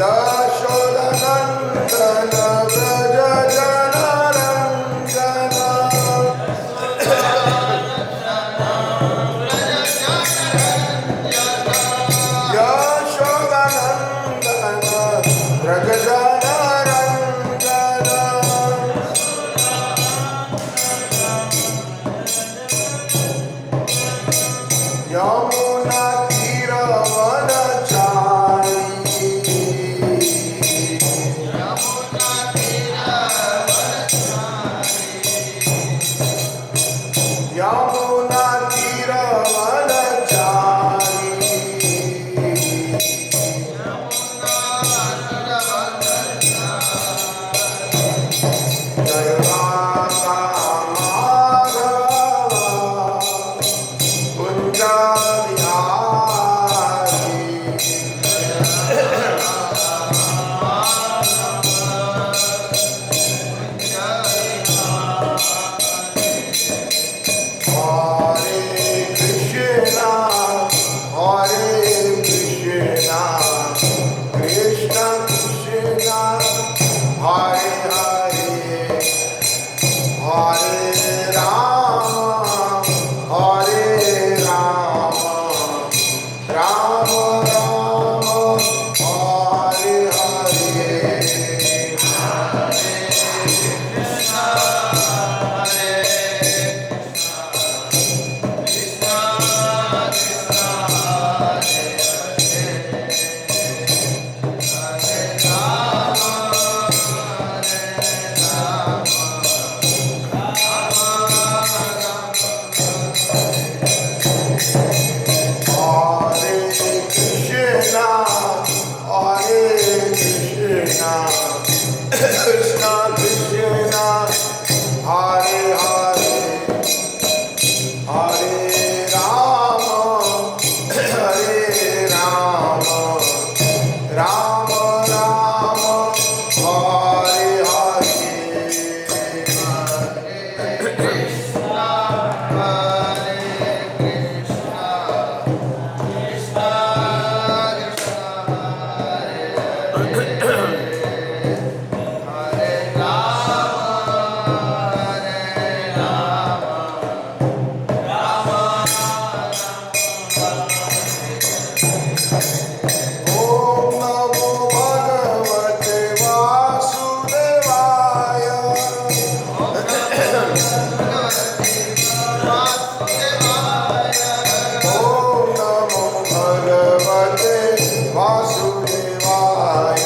यशोदनन्दन व्रज जनरञ्जन यशोदनन्दन व्रज जनरञ्जन यमुना तीरवनचारी यमुना तीरवनचारी जय माता माधव कुंज बिहारी हरे कृष्णा कृष्ण कृष्णा हरे हरे हरे राम राम राम हरे हरे कृष्ण कृष्ण हरे हरे हरे राम राम राम हरे हरे ओम नमो भगवते वासुदेवाय ओम नमो भगवते वासुदेवाय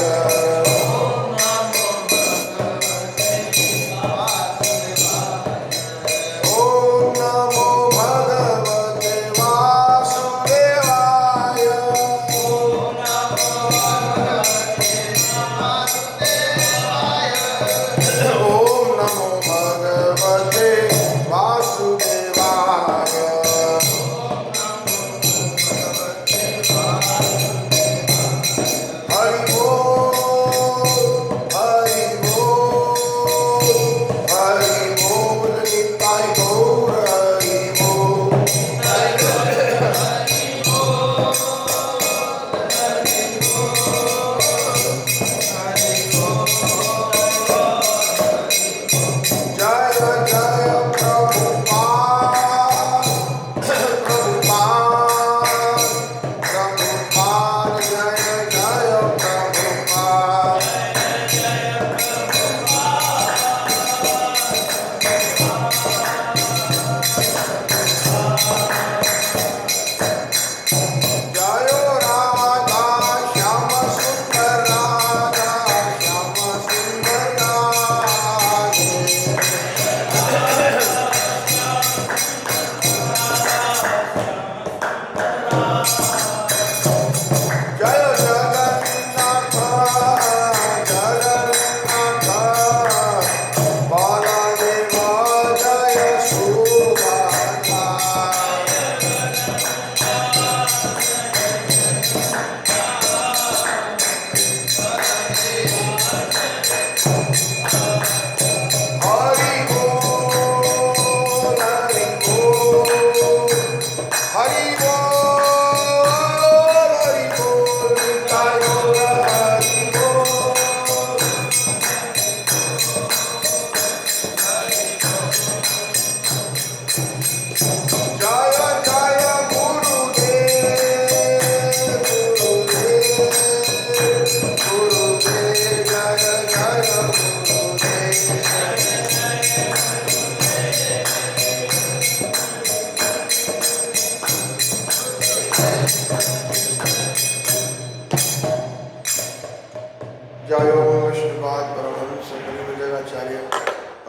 जयो विष्णुपाद परमहंस परिव्रजकाचार्य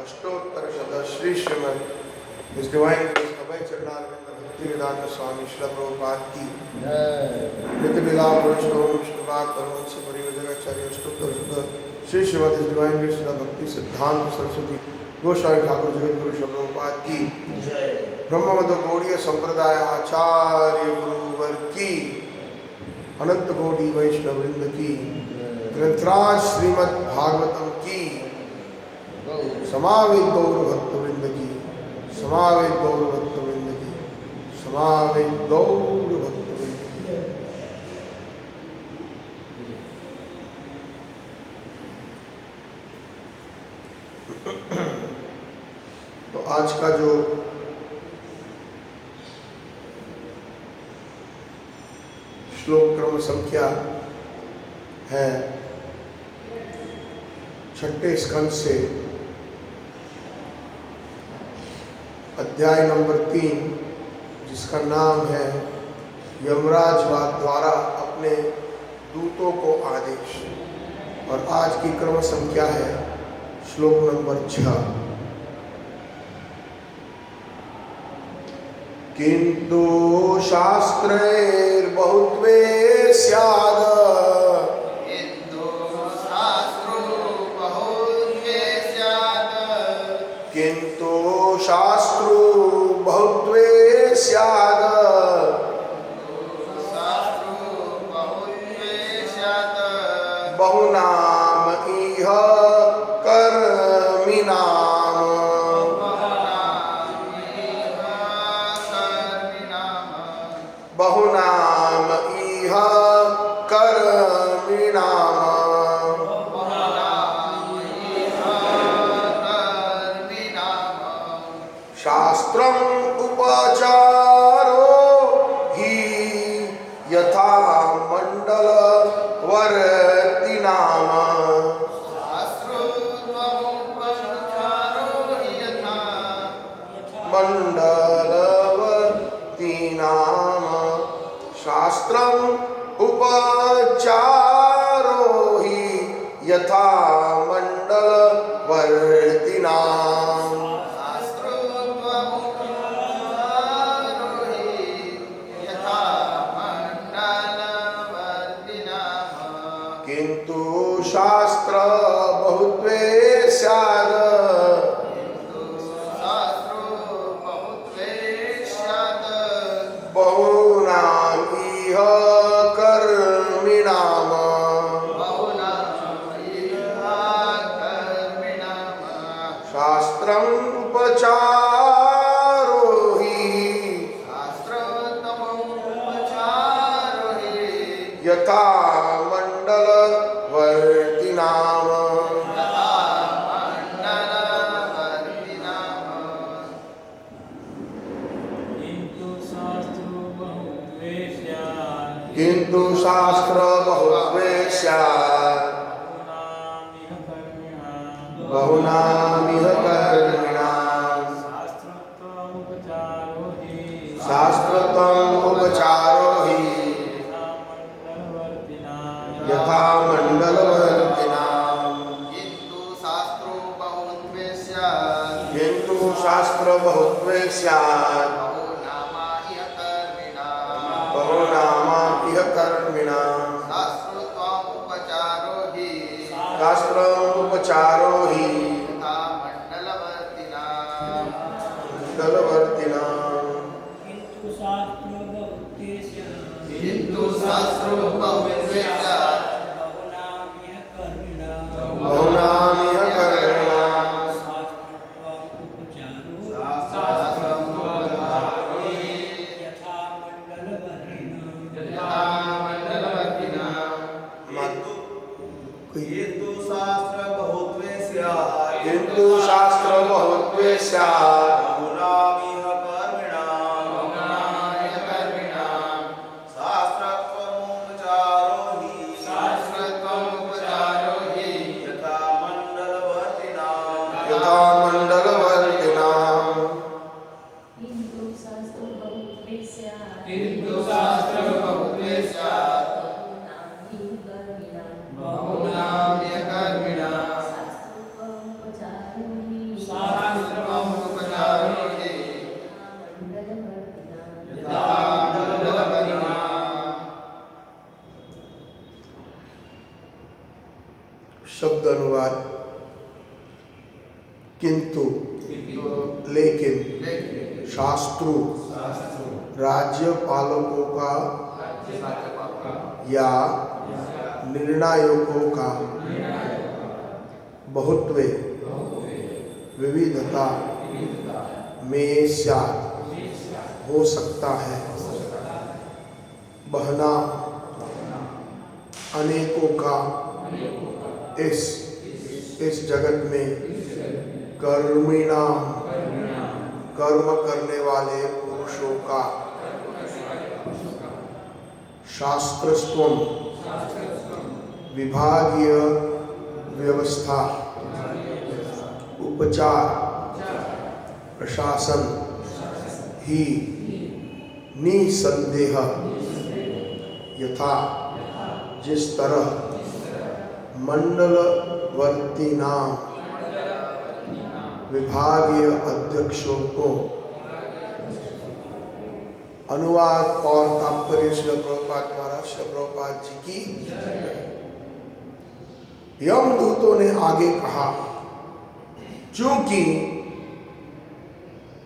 अष्टोत्तर शब्द श्री श्रीमद इस डिवाइन ग्रेस अभय चरणारविंद भक्ति वेदांत स्वामी श्रील प्रभुपाद की नित्य विदा पुरुषोत्तम विष्णुपाद परमहंस परिव्रजकाचार्य अष्टोत्तर शब्द श्री श्रीमद इस डिवाइन ग्रेस भक्ति सिद्धांत सरस्वती गोस्वामी ठाकुर जगत गुरु श्रील प्रभुपाद की ब्रह्मवद गौड़ीय संप्रदाय आचार्य गुरुवर की अनंत कोटि वैष्णव वृंद की ग्रंथराज श्रीमद् भागवतम की समावेद गौर भक्त वृंद की समावेद गौर भक्त वृंद की समावेद गौर भक्त वृंद की। तो आज का जो श्लोक क्रम संख्या है छठे स्कंद से अध्याय नंबर 3 जिसका नाम है यमराज द्वारा अपने दूतों को आदेश, और आज की क्रम संख्या है श्लोक नंबर 6। किंतु शास्त्रैर्बहुत्वे स्याद किंतु शास्त्रो बहुत्वे स्याद बहुनाम इह कर्मिणाम् बहुनाम इह कर्मिणाम् शास्त्रम उपचारो हि यथा मंडलवर्तिनाम मंडलवर्तिनाम शास्त्रम उपचारो हि यथा मंडलवर्तिनाम किंतु शास्त्र बहुत्वे स्याद बहुनाम इह कर्मिणाम् शास्त्रम् उपचारो हि यथा मंडलवर्तिनाम किंतु शास्त्र बहुत्वे स्यात् बहुनामिह कर्मिणाम् शास्त्रत्वम् उपचारो हि यथा मंडलवर्तिनाम् किंतु शास्त्र बहुत्वे स्यात् बहुनामा इह कर्मिणाम् शास्त्रम् उपचारो हि मंडलवर्तिनाम् किंतु शास्त्र बहुत्वे स्यात् बहुनाम इह कर्मिणाम् किंतु शास्त्र बहुत्वे स्यात् बहुनामिह कर्मिणाम् शास्त्रत्वमुपचारो हि यथा मंडलवर्तिनाम् किंतु शास्त्र बहुत्वे स्यात् बहुनामिह कर्मिणाम् शब्द अनुवाद। किंतु लेकिन शास्त्रों राज्यपालकों का या निर्णायकों का बहुत्व विविधता में स्यात् हो सकता है। बहना अनेकों का इस जगत में कर्मिणाम कर्म करने वाले पुरुषों का शास्त्रस्त्वम विभागीय व्यवस्था उपचार प्रशासन ही निसंदेह यथा जिस तरह मंडलवर्ती नाम विभागीय अध्यक्षों को अनुवाद और तात्पर्य श्री प्रभुपाद महाराज श्री प्रभुपाद जी की। यमदूतों ने आगे कहा, चूंकि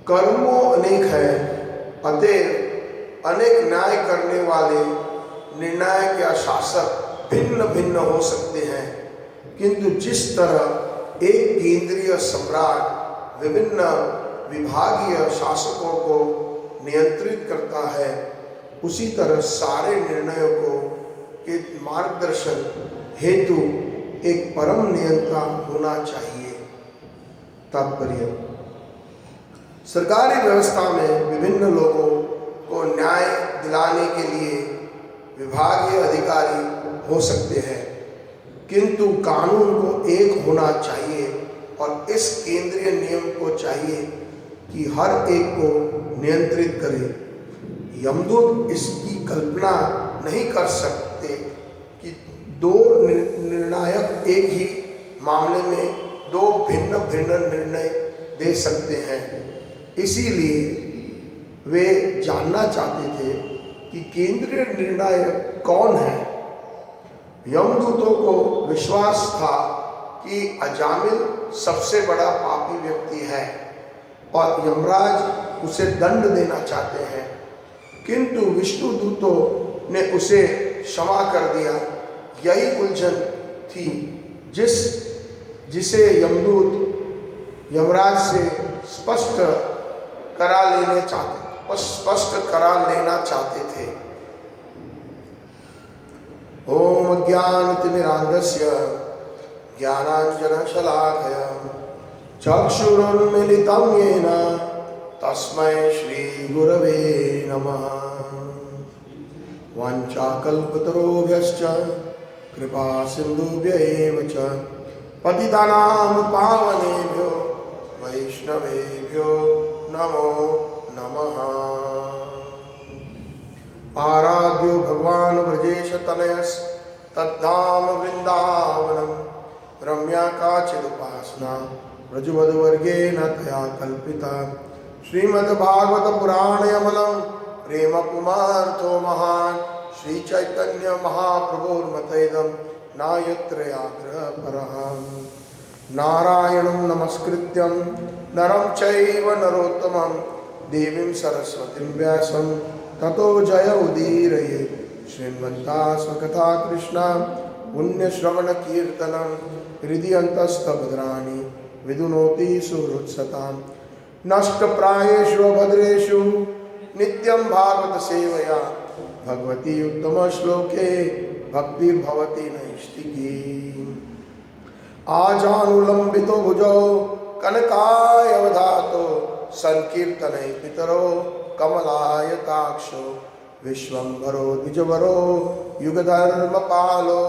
कर्मों अनेक है, अतएव अनेक न्याय करने वाले निर्णायक या शासक भिन्न भिन्न हो सकते हैं, किंतु जिस तरह एक केंद्रीय सम्राट विभिन्न विभागीय शासकों को नियंत्रित करता है, उसी तरह सारे निर्णयों के मार्गदर्शन हेतु एक परम नियंता होना चाहिए। तात्पर्य, सरकारी व्यवस्था में विभिन्न लोगों को न्याय दिलाने के लिए विभागीय अधिकारी हो सकते हैं, किंतु कानून को एक होना चाहिए और इस केंद्रीय नियम को चाहिए कि हर एक को नियंत्रित करे। यमदूत इसकी कल्पना नहीं कर सकते कि दो निर्णायक एक ही मामले में दो भिन्न भिन्न निर्णय दे सकते हैं। इसीलिए वे जानना चाहते थे कि केंद्रीय निर्णायक कौन है। यमदूतों को विश्वास था कि अजामिल सबसे बड़ा पापी व्यक्ति है और यमराज उसे दंड देना चाहते हैं, किंतु विष्णु दूतों ने उसे क्षमा कर दिया। यही उलझन थी जिसे यमदूत यमराज से स्पष्ट करा लेना चाहते थे। ओम ज्ञानतिमिरान्धस्य ज्ञानाञ्जनशलाकया चक्षुरुन्मीलितं येन तस्मै श्रीगुरवे नमः। वाञ्छाकल्पतरुभ्यश्च कृपा सिन्धुभ्य एव च पतितानां पावनेभ्यो वैष्णवेभ्यो नमो नमः। आराध्यो भगवान् ब्रजेश तनयस् तद्धाम वृन्दावनं रम्या काचिदुपासना ब्रजवधवर्गेण तया कल्पिता। श्रीमद्भागवत पुराणयमलं प्रेम कुमार्थो महान् श्री चैतन्य महाप्रभुर्मतैदं नायत्रयाग्रहपरः। नारायणं नमस्कृत्यं नरं चैव नरोत्तमं देवीं सरस्वतीं व्यासं ततो जय उदीरये। श्रीमन्तास्मकथा कृष्णा पुण्यश्रवणकीर्तनं हृदि अन्तस्तभद्राणि विदुनोति सुहृत्सतां। नष्टप्रायेषु भद्रेषु नित्यं भागवत सेवया भगवती उत्तमश्लोके भक्तिर्भवति नैष्टिकी। आजानुलंबितो भुजौ कनकायवधातो संकीर्तने पितरो कमलायताक्षो विश्वंभरो द्विजवरो युगधर्मपालो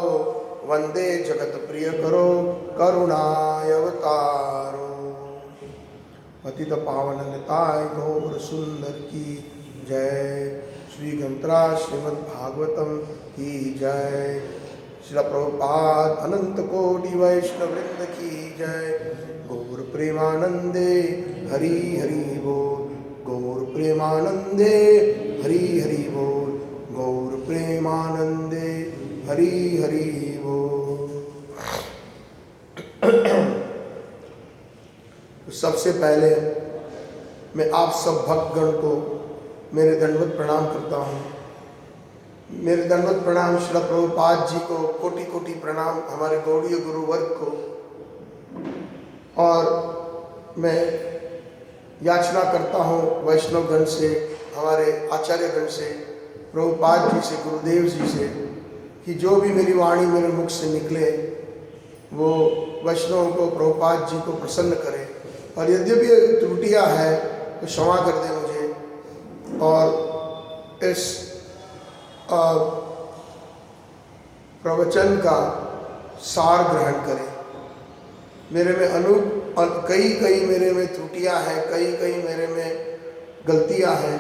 वंदे जगत्प्रियकरो करुणायवतारो। पतित पावन निताय गौर सुंदर की जय। श्री ग्रंथरा श्रीमद् भागवतम की जय। श्रील प्रभुपाद अनंत कोटि वैष्णव वृंद की जय। गौर प्रेमानंदे हरि हरि बोल। गौर प्रेमानंदे हरि हरि बोल। गौर प्रेमानंदे हरि हरि बोल। तो सबसे पहले मैं आप सब भक्तगण को मेरे दंडवत प्रणाम करता हूँ। मेरे दंडवत प्रणाम श्रील प्रभुपाद जी को, कोटि कोटि प्रणाम हमारे गौड़ीय गुरु वर्ग को। और मैं याचना करता हूँ वैष्णवगण से, हमारे आचार्यगण से, प्रभुपाद जी से, गुरुदेव जी से, कि जो भी मेरी वाणी मेरे मुख से निकले वो वैष्णवों को, प्रभुपाद जी को प्रसन्न करे। और यद्यपि त्रुटियाँ हैं तो क्षमा कर दें मुझे, और इस प्रवचन का सार ग्रहण करें। मेरे में कई मेरे में त्रुटियां हैं, कई मेरे में गलतियां हैं,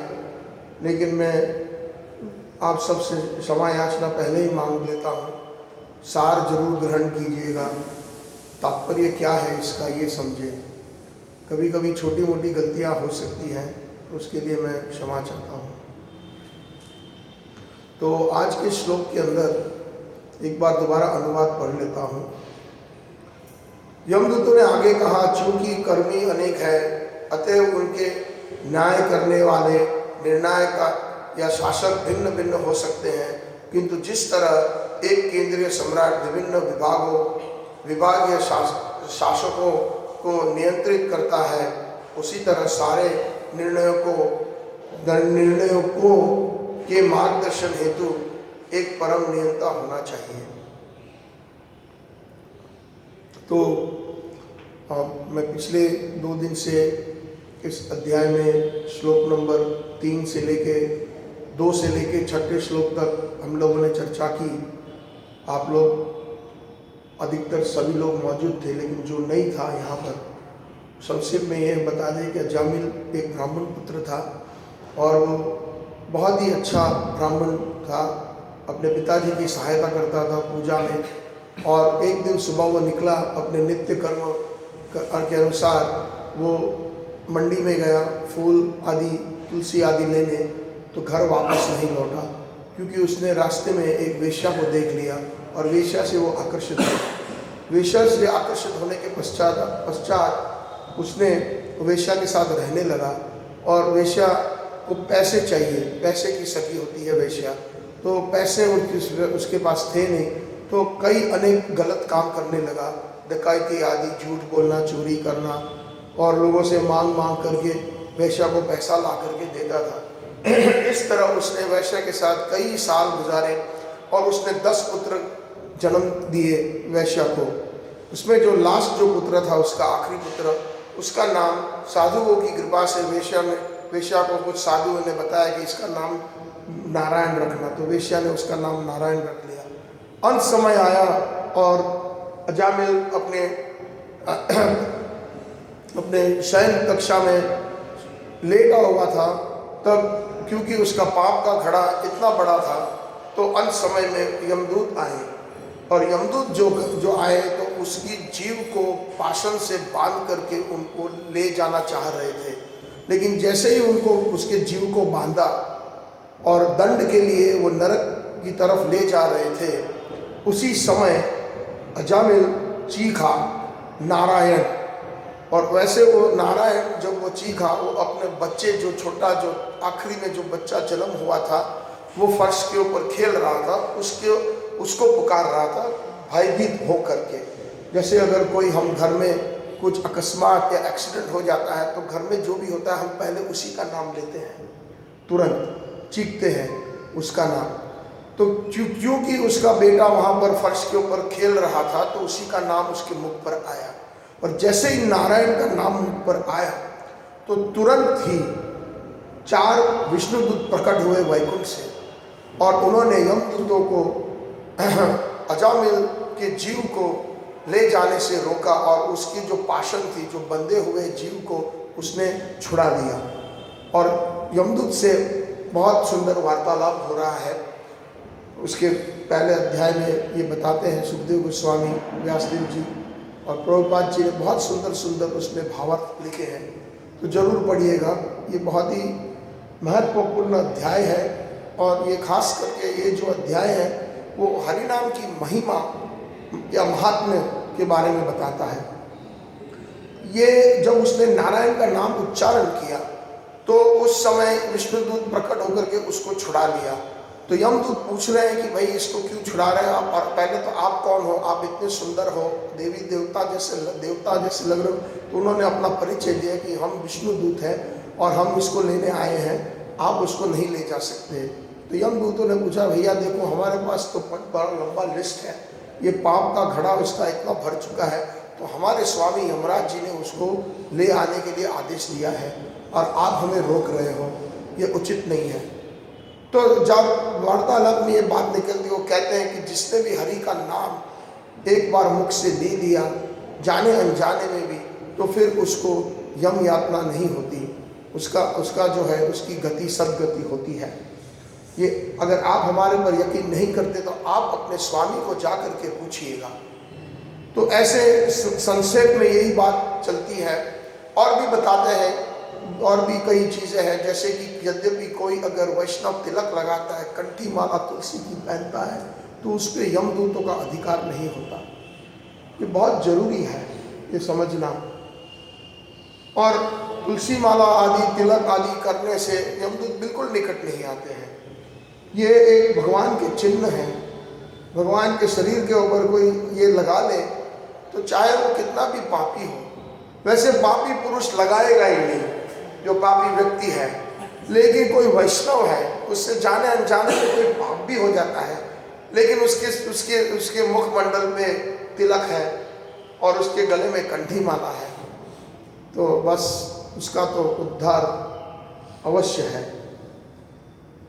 लेकिन मैं आप सबसे क्षमा याचना पहले ही मांग लेता हूँ। सार जरूर ग्रहण कीजिएगा, तात्पर्य क्या है इसका ये समझें। कभी कभी छोटी मोटी गलतियां हो सकती हैं, उसके लिए मैं क्षमा चाहता हूँ। तो आज के श्लोक के अंदर एक बार दोबारा अनुवाद पढ़ लेता हूँ। यमदूतों ने आगे कहा, चूंकि कर्मी अनेक है, अतएव उनके न्याय करने वाले, निर्णायक या शासक भिन्न भिन्न हो सकते हैं, किंतु जिस तरह एक केंद्रीय सम्राट विभिन्न विभागीय शासकों को नियंत्रित करता है, उसी तरह सारे निर्णयों के मार्गदर्शन हेतु एक परम नियंता होना चाहिए। तो मैं पिछले 2 दिन से इस अध्याय में श्लोक नंबर 3 से लेके 2 से लेके 6 श्लोक तक हम लोगों ने चर्चा की। आप लोग अधिकतर सभी लोग मौजूद थे, लेकिन जो नहीं था यहाँ पर संक्षेप में यह बता दें कि अजामिल एक ब्राह्मण पुत्र था और वो बहुत ही अच्छा ब्राह्मण था, अपने पिताजी की सहायता करता था पूजा में। और एक दिन सुबह वो निकला अपने नित्य कर्म के अनुसार, वो मंडी में गया फूल आदि, तुलसी आदि लेने, तो घर वापस नहीं लौटा, क्योंकि उसने रास्ते में एक वेश्या को देख लिया और वेश्या से वो आकर्षित हुआ। वेश्या से आकर्षित होने के पश्चात उसने वेश्या के साथ रहने लगा। और वेश्या को पैसे चाहिए, पैसे की सखी होती है वेश्या, तो पैसे उसके पास थे नहीं, तो कई अनेक गलत काम करने लगा, डकैती आदि, झूठ बोलना, चोरी करना, और लोगों से मांग करके वेश्या को पैसा ला करके देता था। इस तरह उसने वेश्या के साथ कई साल गुजारे और उसने 10 पुत्र जन्म दिए वेश्या को। उसमें जो लास्ट जो पुत्र था, उसका आखिरी पुत्र, उसका नाम साधुओं की कृपा से वेश्या को कुछ साधुओं ने बताया कि इसका नाम नारायण रखना, तो वेश्या ने उसका नाम नारायण रख लिया। अंत समय आया और अजामिल अपने शयन कक्षा में लेटा हुआ था, तब क्योंकि उसका पाप का घड़ा इतना बड़ा था, तो अंत समय में यमदूत आए। और यमदूत जो आए तो उसकी जीव को पाशन से बांध करके उनको ले जाना चाह रहे थे, लेकिन जैसे ही उनको उसके जीव को बांधा और दंड के लिए वो नरक की तरफ ले जा रहे थे, उसी समय अजामिल चीखा नारायण। और वैसे वो नारायण जब वो चीखा, वो अपने बच्चे जो छोटा, जो आखिरी में जो बच्चा जन्म हुआ था, वो फर्श के ऊपर खेल रहा था, उसको पुकार रहा था भयभीत हो करके। जैसे अगर कोई हम घर में कुछ अकस्मात या एक्सीडेंट हो जाता है, तो घर में जो भी होता है हम पहले उसी का नाम लेते हैं, तुरंत चीखते हैं उसका नाम। तो क्योंकि उसका बेटा वहाँ पर फर्श के ऊपर खेल रहा था, तो उसी का नाम उसके मुख पर आया। और जैसे ही नारायण का नाम मुख पर आया, तो तुरंत ही 4 विष्णुदूत प्रकट हुए वैकुंठ से, और उन्होंने यमदूतों को अजामिल के जीव को ले जाने से रोका, और उसकी जो पाशन थी, जो बंधे हुए जीव को उसने छुड़ा दिया। और यमदूत से बहुत सुंदर वार्तालाप हो रहा है। उसके पहले अध्याय में ये बताते हैं सुखदेव गोस्वामी, व्यासदेव जी और प्रभुपाद जी ने बहुत सुंदर उसमें भावार्थ लिखे हैं, तो जरूर पढ़िएगा। ये बहुत ही महत्वपूर्ण अध्याय है, और ये खास करके ये जो अध्याय है वो हरिनाम की महिमा या महात्म्य के बारे में बताता है। ये जब उसने नारायण का नाम उच्चारण किया तो उस समय विष्णुदूत प्रकट होकर के उसको छुड़ा लिया। तो यमदूत पूछ रहे हैं कि भाई इसको क्यों छुड़ा रहे हैं आप, और पहले तो आप कौन हो, आप इतने सुंदर हो, देवी देवता जैसे लग रहे हो। तो उन्होंने अपना परिचय दिया कि हम विष्णुदूत हैं और हम इसको लेने आए हैं, आप उसको नहीं ले जा सकते। तो यमदूतों ने पूछा भैया देखो हमारे पास तो बड़ा लंबा लिस्ट है, ये पाप का घड़ा उसका इतना भर चुका है, तो हमारे स्वामी यमराज जी ने उसको ले आने के लिए आदेश दिया है और आप हमें रोक रहे हो, ये उचित नहीं है। तो जब वार्तालाप में ये बात निकलती, वो कहते हैं कि जिसने भी हरि का नाम एक बार मुख से ले लिया जाने अनजाने में भी, तो फिर उसको यम यातना नहीं होती, उसका जो है उसकी गति सदगति होती है। ये अगर आप हमारे पर यकीन नहीं करते तो आप अपने स्वामी को जा कर के पूछिएगा। तो ऐसे संक्षेप में यही बात चलती है। और भी बताते हैं, और भी कई चीज़ें हैं, जैसे कि यद्यपि कोई अगर वैष्णव तिलक लगाता है, कंठी माला तुलसी की पहनता है, तो उस पर यमदूतों का अधिकार नहीं होता। ये बहुत जरूरी है ये समझना। और तुलसी माला आदि तिलक आदि करने से यमदूत बिल्कुल निकट नहीं आते हैं। ये एक भगवान के चिन्ह हैं। भगवान के शरीर के ऊपर कोई ये लगा ले तो चाहे वो कितना भी पापी हो, वैसे पापी पुरुष लगाएगा ही नहीं जो पापी व्यक्ति है, लेकिन कोई वैष्णव है उससे जाने अनजाने में कोई पाप भी हो जाता है, लेकिन उसके मुखमंडल पे तिलक है और उसके गले में कंठी माला है, तो बस उसका तो उद्धार अवश्य है।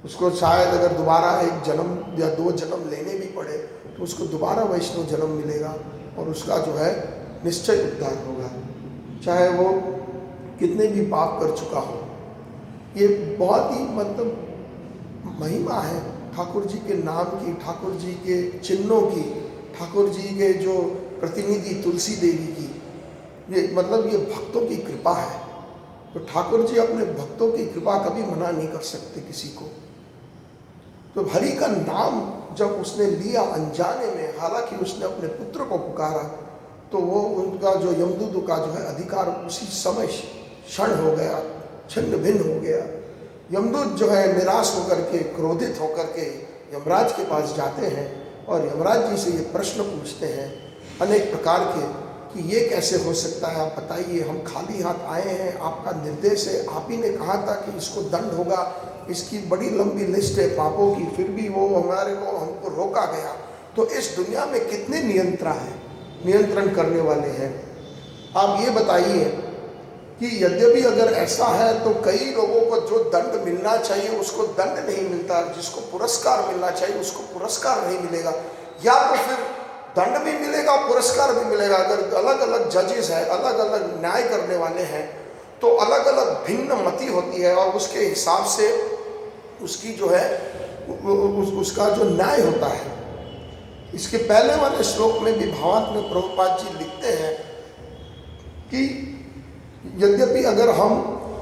उसको शायद अगर दोबारा एक जन्म या 2 जन्म लेने भी पड़े तो उसको दोबारा वैष्णव जन्म मिलेगा और उसका जो है निश्चय उद्धार होगा, चाहे वो कितने भी पाप कर चुका हो। ये बहुत ही मतलब महिमा है ठाकुर जी के नाम की, ठाकुर जी के चिन्हों की, ठाकुर जी के जो प्रतिनिधि तुलसी देवी की। ये मतलब ये भक्तों की कृपा है। तो ठाकुर जी अपने भक्तों की कृपा कभी मना नहीं कर सकते किसी को। तो हरि का नाम जब उसने लिया अनजाने में, हालांकि उसने अपने पुत्र को पुकारा, तो वो उनका जो यमदूत का जो है अधिकार उसी समय क्षण हो गया, छिन्न भिन्न हो गया। यमदूत जो है निराश होकर के, क्रोधित होकर के यमराज के पास जाते हैं और यमराज जी से ये प्रश्न पूछते हैं अनेक प्रकार के कि ये कैसे हो सकता है, आप बताइए, हम खाली हाथ आए हैं, आपका निर्देश है, आप ही ने कहा था कि इसको दंड होगा, इसकी बड़ी लंबी लिस्ट है पापों की, फिर भी वो हमको रोका गया। तो इस दुनिया में कितने नियंत्रण करने वाले हैं, आप ये बताइए कि यद्यपि अगर ऐसा है तो कई लोगों को जो दंड मिलना चाहिए उसको दंड नहीं मिलता, जिसको पुरस्कार मिलना चाहिए उसको पुरस्कार नहीं मिलेगा, या तो फिर दंड भी मिलेगा पुरस्कार भी मिलेगा। अगर अलग अलग जजेस है, अलग अलग न्याय करने वाले हैं, तो अलग अलग भिन्न मति होती है और उसके हिसाब से उसकी जो है उसका जो न्याय होता है। इसके पहले वाले श्लोक में भी भावांत में प्रभुपाद जी लिखते हैं कि यद्यपि अगर हम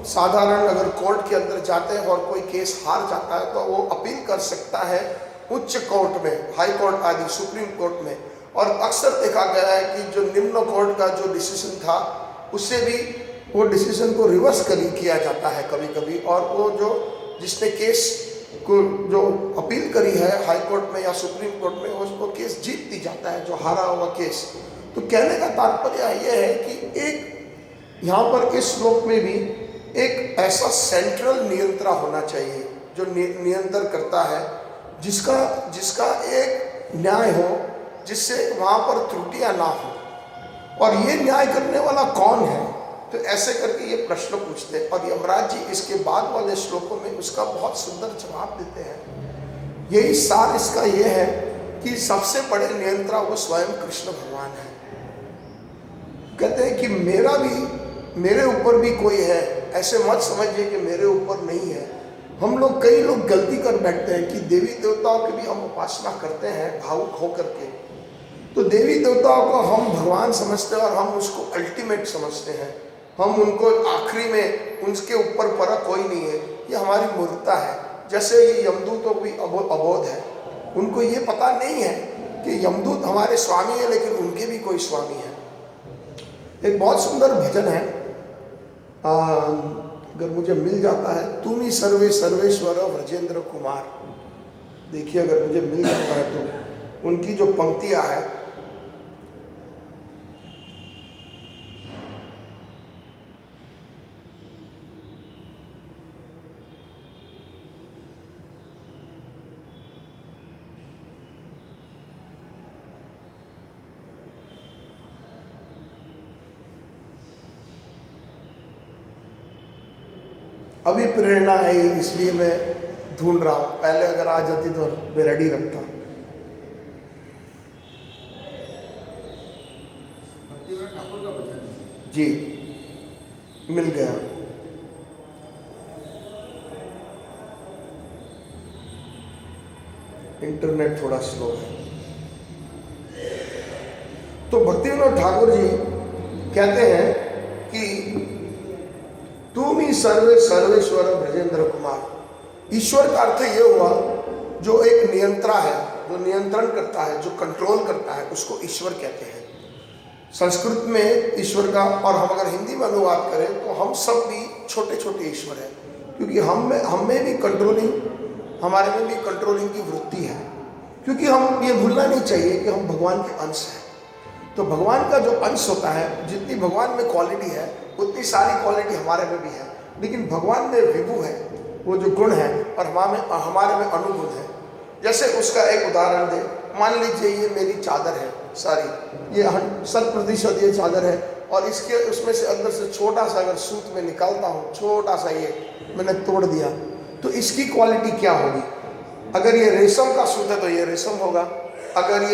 साधारण अगर कोर्ट के अंदर जाते हैं और कोई केस हार जाता है तो वो अपील कर सकता है उच्च कोर्ट में, हाई कोर्ट आदि, सुप्रीम कोर्ट में। और अक्सर देखा गया है कि जो निम्न कोर्ट का जो डिसीजन था उससे भी वो डिसीजन को रिवर्स किया जाता है कभी कभी, और वो जो जिसने केस को जो अपील करी है हाई कोर्ट में या सुप्रीम कोर्ट में, उसको केस जीत दी जाता है, जो हारा हुआ केस। तो कहने का तात्पर्य यह है कि एक यहाँ पर इस श्लोक में भी एक ऐसा सेंट्रल नियंत्रण होना चाहिए जो नियंत्रण करता है, जिसका एक न्याय हो, जिससे वहाँ पर त्रुटियां ना हो। और ये न्याय करने वाला कौन है, तो ऐसे करके ये प्रश्न पूछते हैं और यमराज जी इसके बाद वाले श्लोकों में उसका बहुत सुंदर जवाब देते हैं। यही सार इसका ये है कि सबसे बड़े नियंत्रण वो स्वयं कृष्ण भगवान है। कहते हैं कि मेरे ऊपर भी कोई है, ऐसे मत समझिए कि मेरे ऊपर नहीं है। हम लोग कई लोग गलती कर बैठते हैं कि देवी देवताओं की भी हम उपासना करते हैं भावुक होकर के, तो देवी देवताओं को हम भगवान समझते हैं और हम उसको अल्टीमेट समझते हैं, हम उनको आखिरी में, उनके ऊपर परख कोई नहीं है। ये हमारी मूर्खता है। जैसे ये यमदूतों को भी अबोध है, उनको ये पता नहीं है कि यमदूत हमारे स्वामी है लेकिन उनके भी कोई स्वामी है। एक बहुत सुंदर भजन है, अगर मुझे मिल जाता है, तुम ही सर्वे सर्वेश्वर व्रजेंद्र कुमार। देखिए अगर मुझे मिल जाता है तो उनकी जो पंक्तियां है, अभी प्रेरणा आई इसलिए मैं ढूंढ रहा हूं, पहले अगर आ जाती तो मैं रेडी रखता। ठाकुर का भजन है। जी मिल गया। इंटरनेट थोड़ा स्लो है। तो भक्तिविनोद ठाकुर जी कहते हैं कि तुम ही सर्वे सर्वेश्वर ब्रजेंद्र कुमार। ईश्वर का अर्थ ये हुआ जो एक नियंत्रा है, जो नियंत्रण करता है, जो कंट्रोल करता है, उसको ईश्वर कहते हैं। संस्कृत में ईश्वर का, और हम अगर हिंदी में अनुवाद करें तो हम सब भी छोटे छोटे ईश्वर हैं, क्योंकि हम में भी कंट्रोलिंग, हमारे में भी कंट्रोलिंग की वृत्ति है। क्योंकि हम ये भूलना नहीं चाहिए कि हम भगवान के अंश हैं। तो भगवान का जो अंश होता है, जितनी भगवान में क्वालिटी है उतनी सारी क्वालिटी हमारे में भी है, लेकिन भगवान में विभु है वो जो गुण है, और हमारे में अनुगुण है। जैसे उसका एक उदाहरण दे, मान लीजिए ये मेरी चादर है सारी, ये 100% ये चादर है, और इसके उसमें से अंदर से छोटा सा अगर सूत में निकालता हूँ, छोटा सा ये मैंने तोड़ दिया, तो इसकी क्वालिटी क्या होगी? अगर ये रेशम का सूत है तो ये रेशम होगा, अगर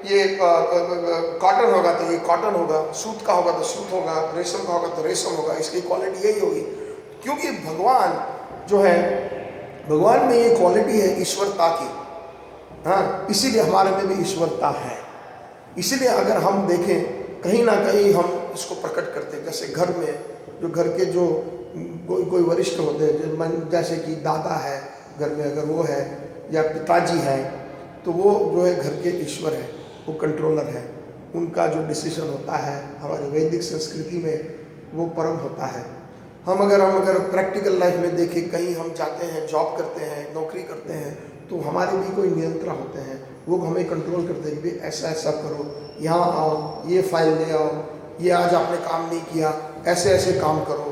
ये कॉटन होगा तो ये कॉटन होगा, सूत का होगा तो सूत होगा, रेशम का होगा तो रेशम होगा। इसकी क्वालिटी यही होगी, क्योंकि भगवान जो है, भगवान में ये क्वालिटी है ईश्वरता की। हाँ, इसीलिए हमारे में भी ईश्वरता है। इसीलिए अगर हम देखें कहीं ना कहीं हम इसको प्रकट करते हैं। जैसे घर में जो घर के जो कोई वरिष्ठ होते हैं, जैसे कि दादा है घर में, अगर वो है, या पिताजी है, तो वो जो है घर के ईश्वर है, वो कंट्रोलर है। उनका जो डिसीजन होता है हमारी वैदिक संस्कृति में वो परम होता है। हम अगर प्रैक्टिकल लाइफ में देखें, कहीं हम जाते हैं, जॉब करते हैं, नौकरी करते हैं, तो हमारे भी कोई नियंत्रण होते हैं, वो हमें कंट्रोल करते हैं कि ऐसा ऐसा करो, यहाँ आओ, ये फाइल ले आओ, ये आज आपने काम नहीं किया, ऐसे ऐसे काम करो।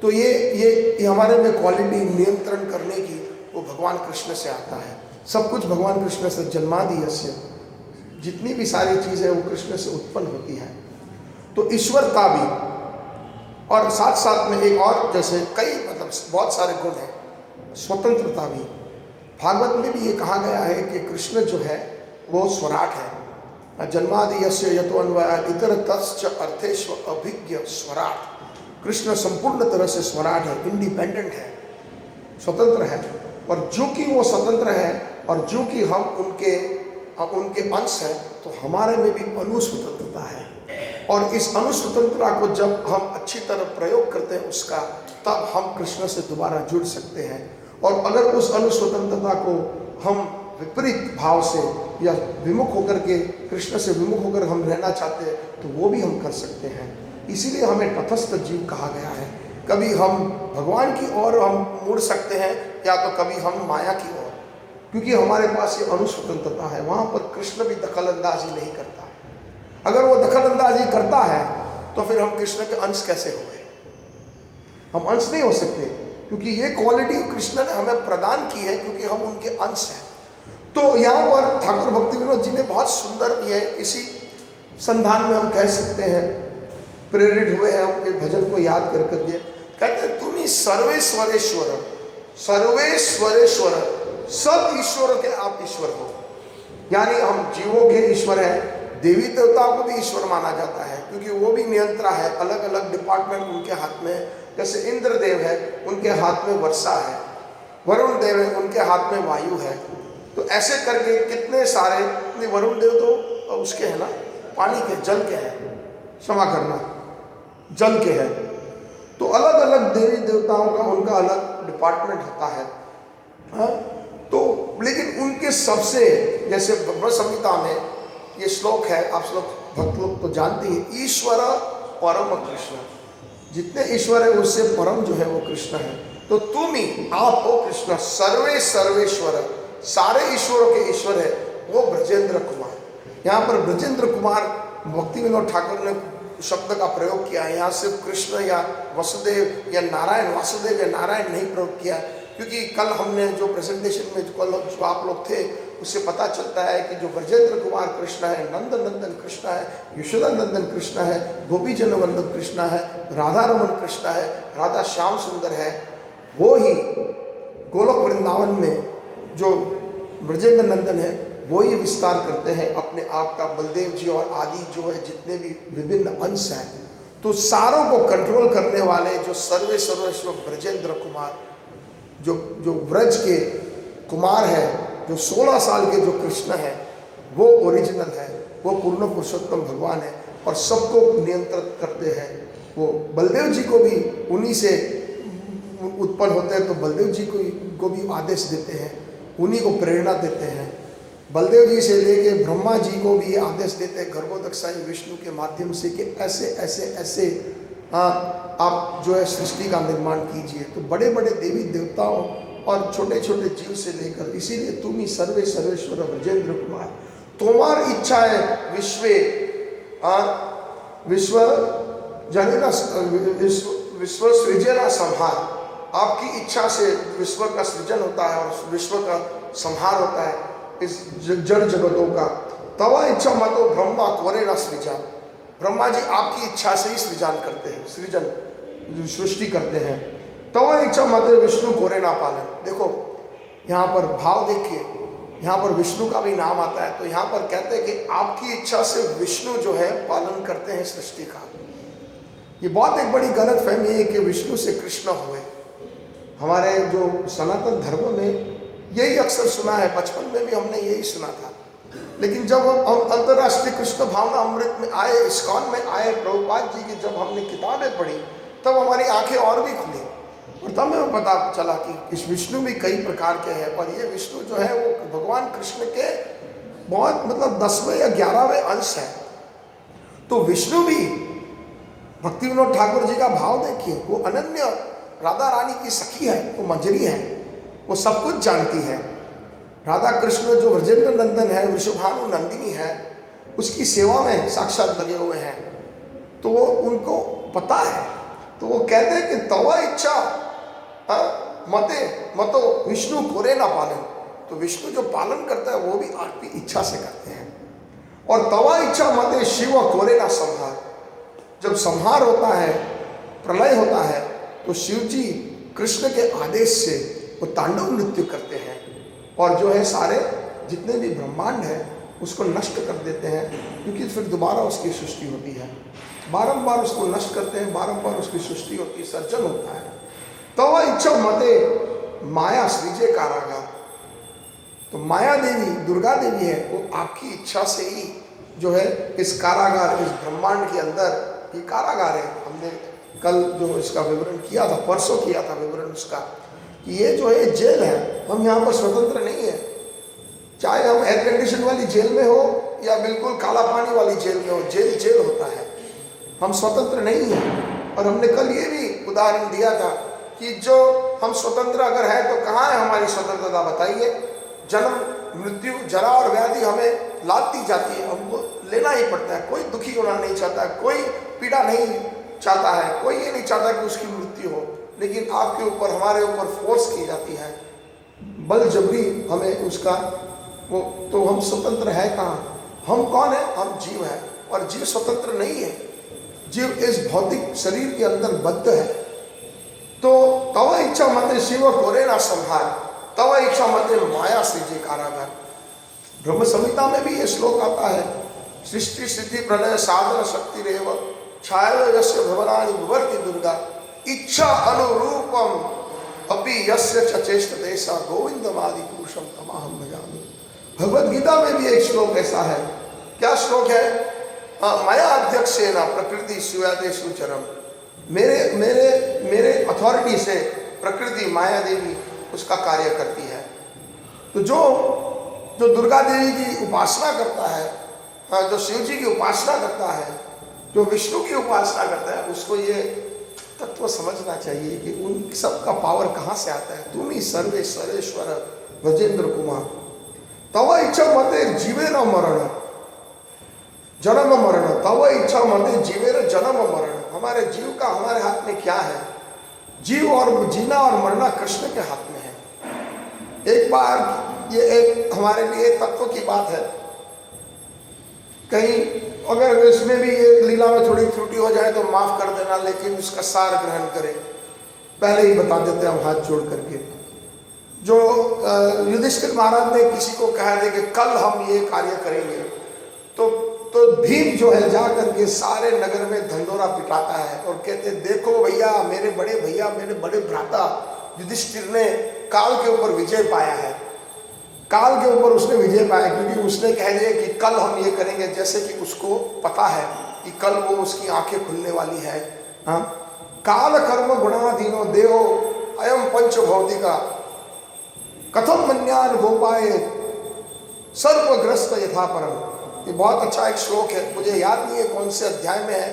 तो ये हमारे में क्वालिटी नियंत्रण करने की, वो भगवान कृष्ण से आता है। सब कुछ भगवान कृष्ण से जन्मादियस्य, जितनी भी सारी चीज़ें वो कृष्ण से उत्पन्न होती है। तो ईश्वरता भी, और साथ साथ में एक और, जैसे कई मतलब बहुत सारे गुण हैं, स्वतंत्रता भी। भागवत में भी ये कहा गया है कि कृष्ण जो है वो स्वराट है। जन्मादियस्य यतो अन्वयात् इतरतश्च अर्थेषु अभिज्ञ स्वराट। कृष्ण संपूर्ण तरह से स्वराट है, इंडिपेंडेंट है, स्वतंत्र है। और जो कि वो स्वतंत्र है, और जो कि हम उनके अंश हैं, तो हमारे में भी अनुस्वतंत्रता है। और इस अनुस्वतंत्रता को जब हम अच्छी तरह प्रयोग करते हैं उसका, तब हम कृष्ण से दोबारा जुड़ सकते हैं। और अगर उस अनुस्वतंत्रता को हम विपरीत भाव से या विमुख होकर के, कृष्ण से विमुख होकर हम रहना चाहते हैं, तो वो भी हम कर सकते हैं। इसीलिए हमें तटस्थ जीव कहा गया है। कभी हम भगवान की ओर हम मुड़ सकते हैं, या तो कभी हम माया की ओर, क्योंकि हमारे पास ये अनुस्वतंत्रता है। वहाँ पर कृष्ण भी दखल अंदाजी नहीं करता। अगर वो दखल अंदाजी करता है तो फिर हम कृष्ण के अंश कैसे हो गए? हम अंश नहीं हो सकते, क्योंकि ये क्वालिटी कृष्ण ने हमें प्रदान की है, क्योंकि हम उनके अंश हैं। तो यहाँ पर ठाकुर भक्तिविनोद जी ने बहुत सुंदर, ये इसी संधान में हम कह सकते हैं, प्रेरित हुए हैं उनके भजन को याद कर करके, कहते हैं तुम ही सर्वेश्वरेश्वर, सर्वेश्वरेश्वर, सब ईश्वर के आप ईश्वर हो। यानी हम जीवों के ईश्वर हैं, देवी देवताओं को भी ईश्वर माना जाता है, क्योंकि वो भी नियंत्रण है, अलग अलग डिपार्टमेंट उनके हाथ में। जैसे इंद्रदेव है, उनके हाथ में वर्षा है, वरुण देव है, उनके हाथ में वायु है। तो ऐसे करके कितने सारे, वरुण देव तो उसके है ना, पानी के, जल के हैं, क्षमा करना, जल के हैं। तो अलग अलग देवी देवताओं का उनका अलग डिपार्टमेंट होता है। हाँ, तो लेकिन उनके सबसे जैसे ब्रह्म संहिता में ये श्लोक है, आप भक्त लोग तो जानते हैं, ईश्वर परम कृष्ण, जितने ईश्वर है उससे परम जो है वो कृष्ण है। तो तुम ही, आप हो कृष्ण, सर्वे सर्वेश्वर, सारे ईश्वरों के ईश्वर है वो ब्रजेंद्र कुमार। यहाँ पर ब्रजेंद्र कुमार भक्ति विनोद ठाकुर ने शब्द का प्रयोग किया है। यहाँ सिर्फ कृष्ण या वसुदेव या नारायण, वासुदेव या नारायण नहीं प्रयोग किया, क्योंकि कल हमने जो प्रेजेंटेशन में कल जो आप लोग थे उससे पता चलता है कि जो ब्रजेंद्र कुमार कृष्ण है, नंद नंदन कृष्ण है, यशोदा नंदन कृष्ण है, गोपी जन वल्लभ कृष्ण है, राधा रमन कृष्ण है, राधा श्याम सुंदर है, वो ही गोलोक वृंदावन में जो ब्रजेंद्र नंदन है वो ही विस्तार करते हैं अपने आप का। बलदेव जी और आदि जो है जितने भी विभिन्न अंश हैं, तो सारों को कंट्रोल करने वाले जो सर्वे सर्वेश्वर ब्रजेंद्र कुमार, जो व्रज के कुमार है, जो 16 साल के जो कृष्ण है वो ओरिजिनल है, वो पूर्ण पुरुषोत्तम भगवान है और सबको नियंत्रित करते हैं। वो बलदेव जी को भी उन्हीं से उत्पन्न होते हैं, तो बलदेव जी को भी आदेश देते हैं, उन्हीं को प्रेरणा देते हैं। बलदेव जी से लेके ब्रह्मा जी को भी आदेश देते हैं गर्भोदकसाई विष्णु के माध्यम से कि ऐसे ऐसे ऐसे आप जो है सृष्टि का निर्माण कीजिए। तो बड़े बड़े देवी देवताओं और छोटे छोटे जीव से लेकर, इसीलिए तुम ही सर्वे सर्वेश्वर ब्रजेंद्र कुमार, तुम्हार इच्छा है विश्व जनेना विश्व सृजना संहार, आपकी इच्छा से विश्व का सृजन होता है और विश्व का संहार होता है इस जड़ जगतों का। तवा इच्छा मतो ब्रह्मा कोरेना सृजा, ब्रह्मा जी आपकी इच्छा से ही सृजन करते हैं, सृजन सृष्टि करते हैं। तवा इच्छा मत विष्णु कोरेना पालन। देखो यहाँ पर भाव देखिए, यहाँ पर विष्णु का भी नाम आता है, तो यहाँ पर कहते हैं कि आपकी इच्छा से विष्णु जो है पालन करते हैं सृष्टि का। ये बहुत एक बड़ी गलत फहमी है कि विष्णु से कृष्ण हुए। हमारे जो सनातन धर्म में यही अक्सर सुना है, बचपन में भी हमने यही सुना था, लेकिन जब हम अंतर्राष्ट्रीय कृष्ण भावना अमृत में आए, इस्कॉन में आए, प्रभुपाद जी की जब हमने किताबें पढ़ी तब हमारी आंखें और भी खुली और तब हमें पता चला कि इस विष्णु भी कई प्रकार के हैं, और ये विष्णु जो है वो भगवान कृष्ण के बहुत मतलब 10वें या 11वें अंश है। तो विष्णु भी, भक्ति विनोद ठाकुर जी का भाव देखिए, वो अनन्य राधा रानी की सखी है, वो मंजरी है, वो सब कुछ जानती है। राधा कृष्ण जो ब्रजेंद्र नंदन है, वृषभानु नंदिनी है, उसकी सेवा में साक्षात लगे हुए हैं, तो वो उनको पता है। तो वो कहते हैं कि तवा इच्छा मतो विष्णु कोरे ना पालन, तो विष्णु जो पालन करता है वो भी आपकी इच्छा से करते हैं। और तवा इच्छा मते शिव कोरे ना संहार, जब संहार होता है, प्रलय होता है, तो शिव जी कृष्ण के आदेश से वो तांडव नृत्य करते हैं और जो है सारे जितने भी ब्रह्मांड है उसको नष्ट कर देते हैं, क्योंकि फिर दोबारा उसकी सृष्टि होती है। बारंबार उसको नष्ट करते हैं, बारंबार उसकी सृष्टि होती है, सर्जन होता है। तवा इच्छा मते माया सृजे कारागार, तो माया देवी, दुर्गा देवी है, वो आपकी इच्छा से ही जो है इस कारागार, इस ब्रह्मांड के अंदर ये कारागार है। हमने कल जो इसका विवरण किया था, परसों किया था विवरण उसका, कि ये जो है जेल है, हम यहाँ पर स्वतंत्र नहीं है। चाहे हम एयर कंडीशन वाली जेल में हो या बिल्कुल काला पानी वाली जेल में हो, जेल जेल होता है, हम स्वतंत्र नहीं हैं। और हमने कल ये भी उदाहरण दिया था कि जो हम स्वतंत्र अगर है तो कहाँ है हमारी स्वतंत्रता, बताइए। जन्म मृत्यु जरा और व्याधि हमें लादती जाती है, हमको लेना ही पड़ता है। कोई दुखी होना नहीं चाहता, कोई पीड़ा नहीं चाहता है, कोई ये नहीं चाहता कि उसकी मृत्यु हो, लेकिन आपके ऊपर, हमारे ऊपर फोर्स की जाती है, बल जबरी हमें उसका वो, तो हम स्वतंत्र है कहाँ? हम कौन है? हम जीव है, और जीव स्वतंत्र नहीं है। जीव इस भौतिक शरीर के अंदर बद्ध है। तो तव इच्छा मते शिव कोरे ना संहार, तव इच्छा मते माया सृजे कारागार। ब्रह्म संहिता में भी ये श्लोक आता है, सृष्टि स्थिति प्रलय साधन शक्ति रेव छाया यस्य भवनानि विवर्ति दुर्गा इच्छा अनुरूपम अपि यस्य चेष्टते सा गोविंदमादि पुरुषम तमाहम भजामि। भगवद गीता में भी एक श्लोक ऐसा है। क्या श्लोक है? मया अध्यक्षेन प्रकृति सुयाते सुचरम, मेरे मेरे मेरे अथॉरिटी से प्रकृति माया देवी उसका कार्य करती है। तो जो जो दुर्गा देवी की उपासना करता है, हाँ, जो शिव जी की उपासना करता है, जो विष्णु की उपासना करता है, उसको ये तत्व समझना चाहिए कि उन सब का पावर कहाँ से आता है। तुम ही सर्वेश्वरेश्वर ब्रजेंद्र कुमार, तव इच्छा मते जीवे न मरण जन्म मरण, तव इच्छा मते जीवे न जन्म मरण। हमारे जीव का हमारे हाथ में क्या है? जीव और जीना और मरना कृष्ण के हाथ में है। एक बार ये एक हमारे लिए तत्व की बात है, कहीं अगर इसमें भी ये लीला में थोड़ी त्रुटि हो जाए तो माफ कर देना, लेकिन उसका सार ग्रहण करें। पहले ही बता देते हैं हम हाथ जोड़ करके। जो युधिष्ठिर महाराज ने किसी को कहा था कि कल हम ये कार्य करेंगे, तो भीम जो है जा करके सारे नगर में धंधोरा पिटाता है और कहते देखो भैया, मेरे बड़े भ्राता युधिष्ठिर ने काल के ऊपर विजय पाया है। काल के ऊपर उसने विजय पाया क्योंकि उसने कह दिया कि कल हम ये करेंगे, जैसे कि उसको पता है कि कल वो उसकी आंखें खुलने वाली है। हाँ, काल कर्म गुणाधीनो देहो अयम पंच भौतिका कथम मन्यान गोपाए सर्पग्रस्त यथा परम। ये बहुत अच्छा एक श्लोक है, मुझे याद नहीं है कौन से अध्याय में है,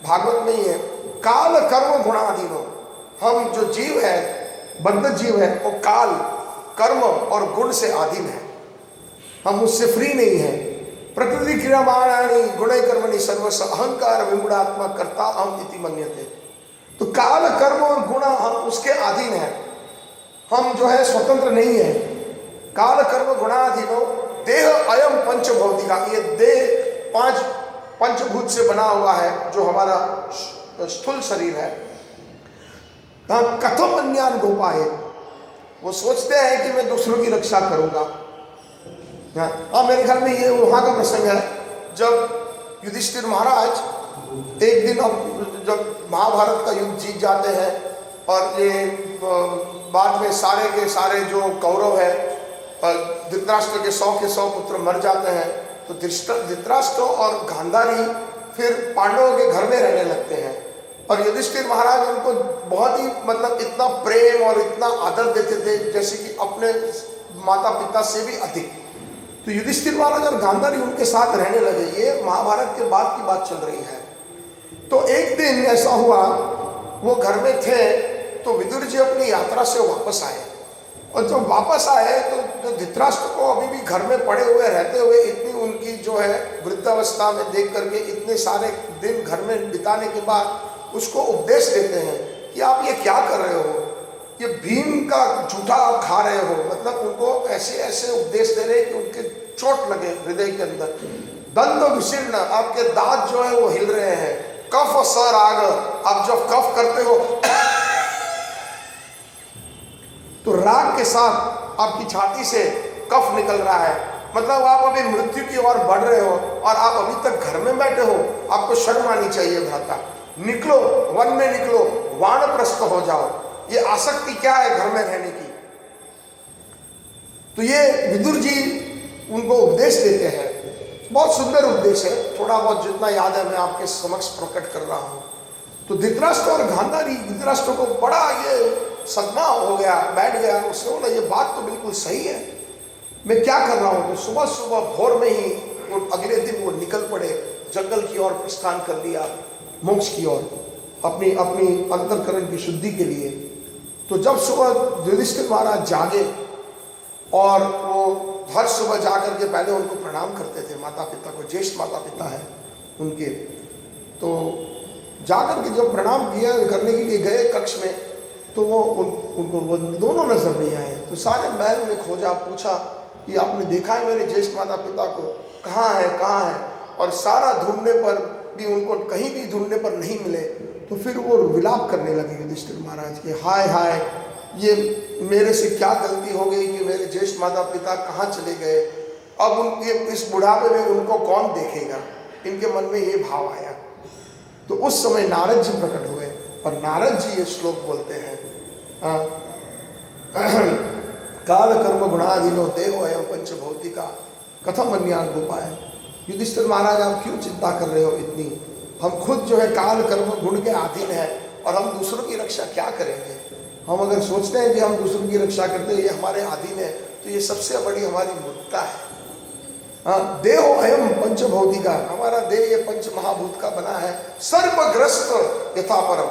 भागवत में ही है। काल कर्म गुणाधीनो, हम जो जीव है, बद्ध जीव है, वो काल कर्म और गुण से अधीन है, हम उससे फ्री नहीं है। प्रकृति क्रियामाणानि गुणे कर्मणि सर्वस अहंकार विमूढ़ात्मा कर्ता अहम इति मन्यते। तो काल कर्म और गुण हम उसके अधीन है, हम जो है स्वतंत्र नहीं है। काल कर्म गुणाधीनो देह अयम पंच भौतिका, ये देह पांच पंचभूत से बना हुआ है जो हमारा स्थूल शरीर है। कथम अन्यान गोपाए, वो सोचते हैं कि मैं दूसरों की रक्षा करूंगा। हाँ, मेरे ख्याल में ये वहाँ का प्रसंग है जब युधिष्ठिर महाराज एक दिन जब महाभारत का युद्ध जीत जाते हैं और ये बाद में सारे के सारे जो कौरव है, धृतराष्ट्र के 100 पुत्र मर जाते हैं, तो धृतराष्ट्र और गांधारी फिर पांडवों के घर में रहने लगते हैं और युधिष्ठिर महाराज उनको बहुत ही मतलब इतना प्रेम और इतना आदर देते थे जैसे कि अपने माता पिता से भी अधिक। तो युधिष्ठिर महाराज और गांधारी उनके साथ रहने लगे। ये महाभारत के बाद की बात चल रही है। तो एक दिन ऐसा हुआ, वो घर में थे तो विदुर जी अपनी यात्रा से वापस आए और जब वापस आए तो धृतराष्ट्र को अभी भी घर में पड़े हुए रहते हुए इतनी उनकी जो है वृद्धावस्था में देख करके इतने सारे दिन घर में बिताने के बाद उसको उपदेश देते हैं कि आप ये क्या कर रहे हो, ये भीम का जूठा आप खा रहे हो। मतलब उनको ऐसे ऐसे उपदेश दे रहे हैं कि उनके चोट लगे हृदय के अंदर। दंत विशीर्ण, आपके दांत जो है वो हिल रहे हैं। कफ सर आग, आप जब कफ करते हो तो राग के साथ आपकी छाती से कफ निकल रहा है, मतलब आप अभी मृत्यु की ओर बढ़ रहे हो और आप अभी तक घर में बैठे हो। आपको शर्म आनी चाहिए भ्राता, निकलो वन में निकलो, वानप्रस्थ हो जाओ। ये आसक्ति क्या है घर में रहने की। तो ये विदुर जी उनको उपदेश देते हैं, बहुत सुंदर उपदेश है, थोड़ा बहुत जितना याद है मैं आपके समक्ष प्रकट कर रहा हूँ। तो धृतराष्ट्र और गांधारी, धृतराष्ट्र को बड़ा ये सदमा हो गया, बैठ गया। उसने बोला ये बात तो बिल्कुल सही है, मैं क्या कर रहा हूँ। तो सुबह सुबह भोर में ही वो अगले दिन वो निकल पड़े, जंगल की ओर प्रस्थान कर लिया, मोक्ष की ओर, अपनी अंतःकरण की शुद्धि के लिए। तो जब सुबह युधिष्ठिर महाराज जागे और वो हर सुबह जाकर के पहले उनको प्रणाम करते थे, माता पिता को, ज्येष्ठ माता पिता है उनके। तो जाकर के जब प्रणाम किया करने के लिए गए कक्ष में तो वो उनको वो दोनों नजर नहीं आए। तो सारे महल में खोजा, पूछा कि आपने देखा है मेरे ज्येष्ठ माता पिता को, कहाँ है। और सारा ढूंढने पर भी उनको कहीं भी ढूंढने पर नहीं मिले। तो फिर वो विलाप करने लगे युधिष्ठिर महाराज के, हाय हाय, ये मेरे से क्या गलती हो गई कि मेरे ज्येष्ठ माता पिता कहाँ चले गए, अब उनके इस बुढ़ापे में उनको कौन देखेगा। इनके मन में ये भाव आया। तो उस समय नारद जी प्रकट हुए और नारद जी ये श्लोक बोलते हैं, काल कर्म गुणाधीनो देहो अयम पंच भौतिका कथम अन्यान गोपाय। युधिष्ठिर महाराज आप क्यों चिंता कर रहे हो इतनी, हम खुद जो है काल कर्म गुण के अधीन है और हम दूसरों की रक्षा क्या करेंगे। हम अगर सोचते हैं कि हम दूसरों की रक्षा करते हैं, ये हमारे अधीन है, तो ये सबसे बड़ी हमारी मूर्खता है। हाँ, देहो अयम पंचभौतिका, हमारा देह ये पंच महाभूत का बना है। सर्पग्रस्त यथा परम,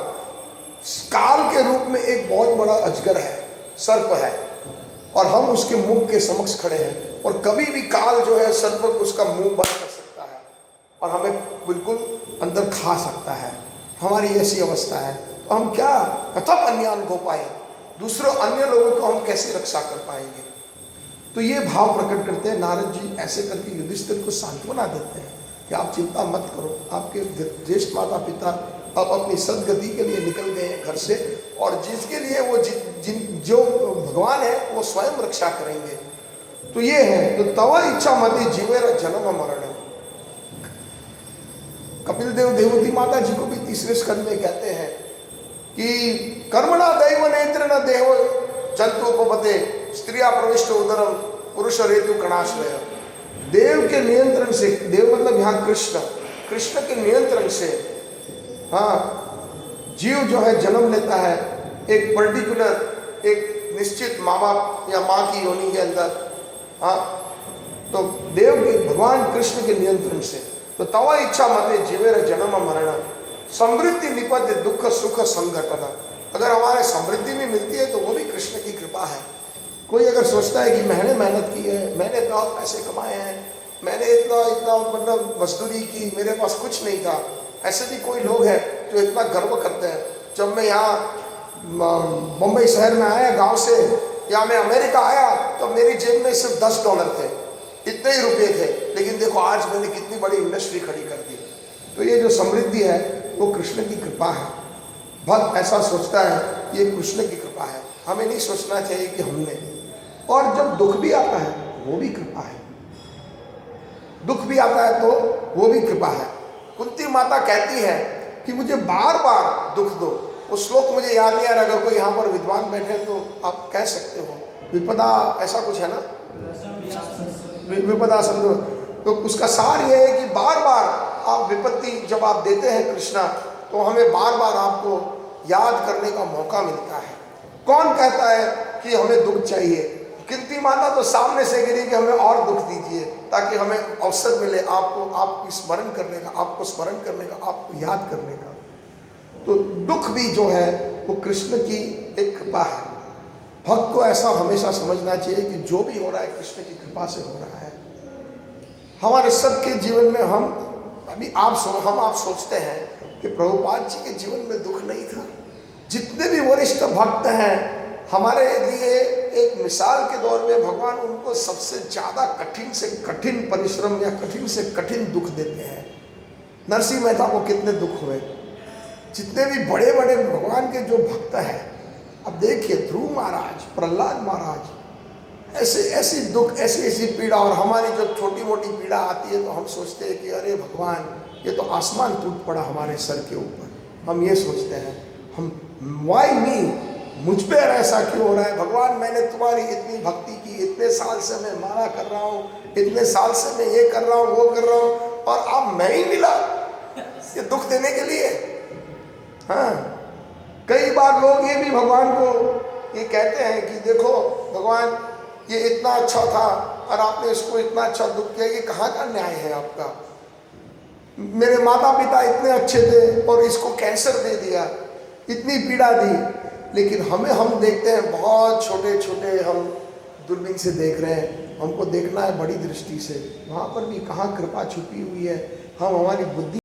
काल के रूप में एक बहुत बड़ा अजगर है, सर्प है, और हम उसके मुंह के समक्ष खड़े हैं, और कभी भी काल जो है सर्प उसका मुंह बंद कर सकता है और हमें बिल्कुल अंदर खा सकता है। हमारी ऐसी अवस्था है, तो हम क्या कथम अन्यान को पाए, दूसरों अन्य लोगों को हम कैसे रक्षा कर पाएंगे। तो ये भाव प्रकट करते हैं नारद जी, ऐसे करके युधिष्ठिर को सांत्वना देते हैं कि आप चिंता मत करो, आपके ज्येष्ठ माता पिता अब अपनी सदगति के लिए निकल गए हैं घर से, और जिसके लिए वो जो भगवान है वो स्वयं रक्षा करेंगे। तो ये है, तो तव इच्छा मति जीवेर जन्म मरण। कपिल देव देवती माता जी को भी तीसरे स्कंद में कहते हैं कि कर्मणा दैव नेत्र न देहो जंतु उपपते स्त्रिया प्रविष्ट उदरम पुरुष रेतु कणाश्रय। देव के नियंत्रण से, देव मतलब यहाँ कृष्ण, कृष्ण के नियंत्रण से हाँ जीव जो है जन्म लेता है एक पर्टिकुलर एक निश्चित माँ बाप या माँ की योनि के अंदर। हाँ, तो देव के भगवान कृष्ण के नियंत्रण से। तो तवा इच्छा मते जीवेर जन्म मरण समृद्धि निपत्य दुख सुख संघटन। अगर हमारे समृद्धि भी मिलती है तो वो भी कृष्ण की कृपा है। कोई अगर सोचता है कि मैंने मेहनत की है, मैंने बहुत पैसे कमाए हैं, मैंने इतना मतलब मजदूरी की, मेरे पास कुछ नहीं था, ऐसे भी कोई लोग हैं जो इतना गर्व करते हैं। जब मैं यहाँ मुंबई शहर में आया गांव से, या मैं अमेरिका आया तो मेरी जेब में सिर्फ $10 थे, इतने ही रुपये थे, लेकिन देखो आज मैंने कितनी बड़ी इंडस्ट्री खड़ी कर दी। तो ये जो समृद्धि है वो कृष्ण की कृपा है। भक्त ऐसा सोचता है ये कृष्ण की कृपा है, हमें नहीं सोचना चाहिए कि हमने। और जब दुख भी आता है वो भी कृपा है, दुख भी आता है तो वो भी कृपा है। कुंती माता कहती है कि मुझे बार बार दुख दो, वो श्लोक मुझे याद नहीं आ रहा, अगर कोई यहाँ पर विद्वान बैठे तो आप कह सकते हो, विपदा ऐसा कुछ है ना, विपदा संतो। तो उसका सार ये है कि बार बार आप विपत्ति जब आप देते हैं कृष्णा, तो हमें बार बार आपको याद करने का मौका मिलता है। कौन कहता है कि हमें दुख चाहिए? कुंती माता तो सामने से गिरी कि हमें और दुख दीजिए ताकि हमें अवसर मिले आपको स्मरण करने का, आपको स्मरण करने का, आपको याद करने का। तो दुख भी जो है वो कृष्ण की एक कृपा है। भक्त को ऐसा हमेशा समझना चाहिए कि जो भी हो रहा है कृष्ण की कृपा से हो रहा है। हमारे सबके जीवन में हम आप सोचते हैं कि प्रभुपाद जी के जीवन में दुख नहीं था। जितने भी वरिष्ठ भक्त हैं हमारे लिए एक मिसाल के दौर में भगवान उनको सबसे ज़्यादा कठिन से कठिन परिश्रम या कठिन से कठिन दुख देते हैं। नरसिंह मेहता को कितने दुख हुए। जितने भी बड़े बड़े भगवान के जो भक्त हैं, अब देखिए ध्रुव महाराज, प्रहलाद महाराज, ऐसी दुख, ऐसी पीड़ा। और हमारी जब छोटी मोटी पीड़ा आती है तो हम सोचते हैं कि अरे भगवान ये तो आसमान टूट पड़ा हमारे सर के ऊपर। हम ये सोचते हैं, हम वाई मी, मुझ पर ऐसा क्यों हो रहा है भगवान? मैंने तुम्हारी इतनी भक्ति की, इतने साल से मैं माला कर रहा हूँ, इतने साल से मैं ये कर रहा हूँ वो कर रहा हूँ, और अब मैं ही मिला ये दुख देने के लिए। हाँ, कई बार लोग ये भी भगवान को ये कहते हैं कि देखो भगवान ये इतना अच्छा था और आपने इसको इतना अच्छा दुख किया, ये कहाँ का न्याय है आपका? मेरे माता पिता इतने अच्छे थे और इसको कैंसर दे दिया, इतनी पीड़ा दी। लेकिन हम देखते हैं बहुत छोटे छोटे, हम दूरबीन से देख रहे हैं, हमको देखना है बड़ी दृष्टि से। वहाँ पर भी कहाँ कृपा छुपी हुई है। हम हमारी बुद्धि